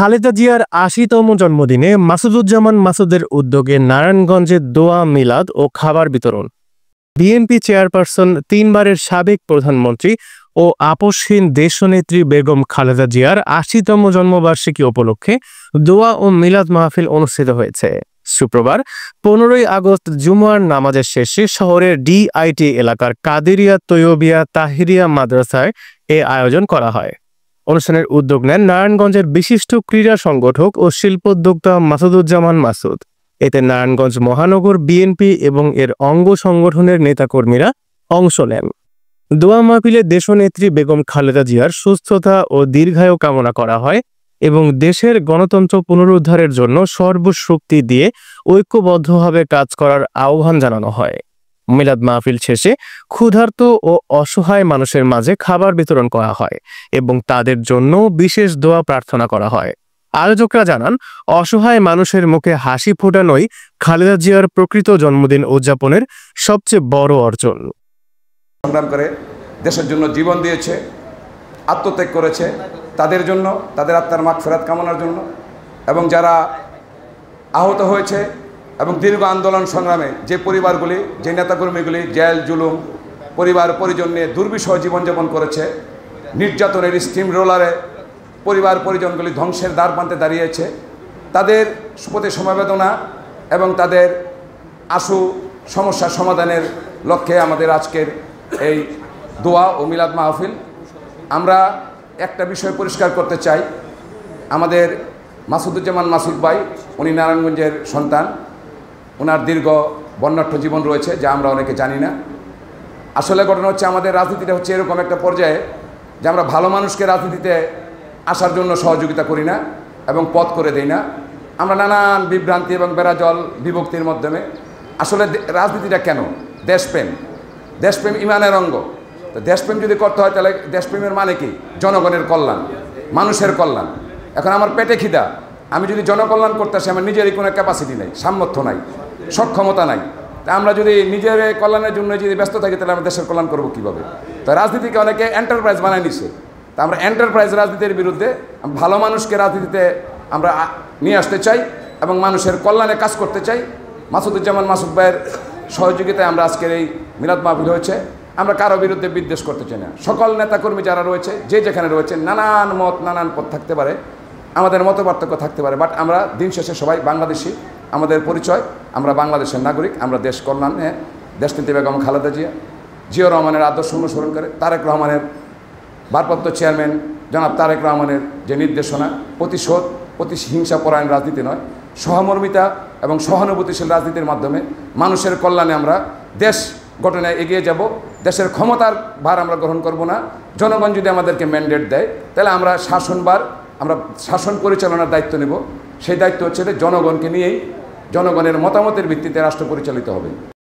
খালেদা জিয়ার ৮০তম জন্মদিনে মাসুদুজ্জামান মাসুদের উদ্যোগে নারায়ণগঞ্জে দোয়া মিলাদ ও খাবার বিতরণ। বিএনপি চেয়ারপারসন, তিনবারের সাবেক প্রধানমন্ত্রী ও আপসহীন দেশনেত্রী বেগম খালেদা জিয়ার ৮০তম জন্মবার্ষিকী উপলক্ষে দোয়া ও মিলাদ মাহফিল অনুষ্ঠিত হয়েছে। শুক্রবার ১৫ই আগস্ট জুমার নামাজের শেষে শহরের ডিআইটি এলাকার কাদেরিয়া তৈয়বিয়া তাহিরিয়া মাদ্রাসায় এ আয়োজন করা হয়। অনুষ্ঠানের উদ্যোগ নেন নারায়ণগঞ্জের বিশিষ্ট ক্রীড়া সংগঠক ও শিল্পোদ্যোক্তা মাসুদুজ্জামান মাসুদ। এতে নারায়ণগঞ্জ মহানগর বিএনপি এবং এর অঙ্গ সংগঠনের নেতাকর্মীরা অংশ নেন। দোয়া মাহফিলে দেশনেত্রী বেগম খালেদা জিয়ার সুস্থতা ও দীর্ঘায়ু কামনা করা হয় এবং দেশের গণতন্ত্র পুনরুদ্ধারের জন্য সর্বশক্তি দিয়ে ঐক্যবদ্ধভাবে কাজ করার আহ্বান জানানো হয়। মিলাদ মাহফিল শেষে ক্ষুধার্ত ও অসহায় মানুষের মাঝে খাবার বিতরণ করা হয় এবং তাদের জন্য বিশেষ দোয়া প্রার্থনা করা হয়। আয়োজকরা জানান, অসহায় মানুষের মুখে হাসি ফোটানোই খালেদা জিয়ার প্রকৃত জন্মদিন উদযাপনের সবচেয়ে বড় অর্জন। সংগ্রাম করে দেশের জন্য জীবন দিয়েছে, আত্মত্যাগ করেছে, তাদের জন্য, তাদের আত্মার মাগফিরাত কামনার জন্য, এবং যারা আহত হয়েছে এবং দীর্ঘ আন্দোলন সংগ্রামে যে পরিবারগুলি, যে নেতাকর্মীগুলি জেল জুলুম পরিবার পরিজন নিয়ে দুর্বিষহ জীবনযাপন করেছে, নির্যাতনের স্টিম রোলারে পরিবার পরিজনগুলি ধ্বংসের দ্বার প্রান্তে দাঁড়িয়েছে, তাদের প্রতি সমবেদনা এবং তাদের আশু সমস্যা সমাধানের লক্ষ্যে আমাদের আজকের এই দোয়া ও মিলাদ মাহফিল। আমরা একটা বিষয় পরিষ্কার করতে চাই, আমাদের মাসুদুজ্জামান মাসুদ ভাই, উনি নারায়ণগঞ্জের সন্তান, ওনার দীর্ঘ বর্ণাঢ্য জীবন রয়েছে যা আমরা অনেকে জানি না। আসলে ঘটনা হচ্ছে, আমাদের রাজনীতিটা হচ্ছে এরকম একটা পর্যায়ে যে আমরা ভালো মানুষকে রাজনীতিতে আসার জন্য সহযোগিতা করি না এবং পথ করে দেই না। আমরা নানান বিভ্রান্তি এবং বেড়াজল বিভক্তির মাধ্যমে, আসলে রাজনীতিটা কেন? দেশপ্রেম, দেশপ্রেম ইমানের অঙ্গ। তো দেশপ্রেম যদি করতে হয় তাহলে দেশপ্রেমের মানে কি? জনগণের কল্যাণ, মানুষের কল্যাণ। এখন আমার পেটে খিদা, আমি যদি জনকল্যাণ করতে আসি, আমার নিজেরই কোনো ক্যাপাসিটি নাই, সামর্থ্য নাই, সক্ষমতা নাই। তা আমরা যদি নিজের কল্যাণের জন্য যদি ব্যস্ত থাকি তাহলে আমরা দেশের কল্যাণ করবো কীভাবে? তো রাজনীতিকে অনেকে এন্টারপ্রাইজ বানায় নিছে। তা আমরা এন্টারপ্রাইজ রাজনীতির বিরুদ্ধে, ভালো মানুষকে রাজনীতিতে আমরা নিয়ে আসতে চাই এবং মানুষের কল্যাণে কাজ করতে চাই। মাসুদুজ্জামান মাসুদ ভাইয়ের সহযোগিতায় আমরা আজকের এই মিলাদ মাহফিল হয়েছে। আমরা কারো বিরুদ্ধে বিদ্বেষ করতে চাই না। সকল নেতাকর্মী যারা রয়েছে, যে যেখানে রয়েছে, নানান মত নানান পথ থাকতে পারে, আমাদের মত পার্থক্য থাকতে পারে, বাট আমরা দিন শেষে সবাই বাংলাদেশি। আমাদের পরিচয়, আমরা বাংলাদেশের নাগরিক। আমরা দেশ কল্যাণে দেশনেত্রী বেগম খালেদা জিয়াউর রহমানের আদর্শ অনুসরণ করে, তারেক রহমানের ভারপ্রাপ্ত চেয়ারম্যান জনাব তারেক রহমানের যে নির্দেশনা, প্রতিশোধ, প্রতিহিংসা পরায়ণ রাজনীতি নয়, সহমর্মিতা এবং সহানুভূতিশীল রাজনীতির মাধ্যমে মানুষের কল্যাণে আমরা দেশ গঠনে এগিয়ে যাব। দেশের ক্ষমতার ভার আমরা গ্রহণ করব না। জনগণ যদি আমাদেরকে ম্যান্ডেট দেয় তাহলে আমরা আমরা শাসন পরিচালনার দায়িত্ব নেব। সেই দায়িত্ব হচ্ছে জনগণকে নিয়েই, জনগণের মতামতের ভিত্তিতে রাষ্ট্র পরিচালিত হবে।